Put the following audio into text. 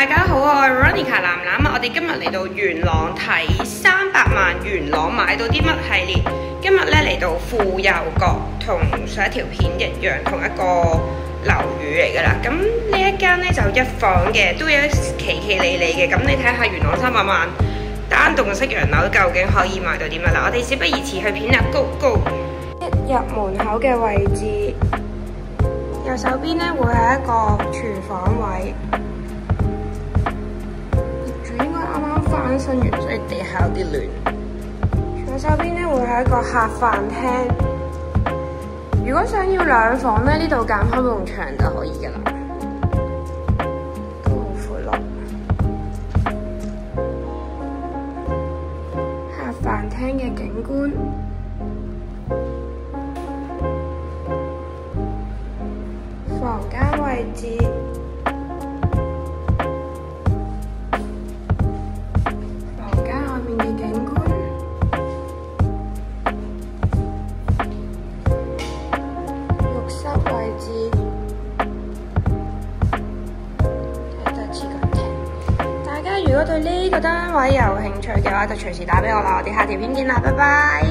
大家好，我係 Veronica 藍藍啊！我哋今日嚟到元朗睇300萬元朗買到啲乜系列。今日咧嚟到富佑閣，同上一條片一樣，同一個樓宇嚟噶啦。咁呢一間咧就一房嘅，都有奇奇離離嘅。咁你睇下元朗300萬單棟式洋樓究竟可以買到啲乜啦？我哋事不宜遲，去片啦 ，Go Go！ 一入門口嘅位置，右手邊咧會係一個廚房位。翻新完，所以地下有啲亂。左手邊咧會係一個客飯廳。如果想要兩房咧，呢度間開夢牆就可以噶啦，都好闊落。客飯廳嘅景觀，房間位置。如果對呢個單位有興趣嘅話，就隨時打俾我啦。我哋下條片見啦，拜拜。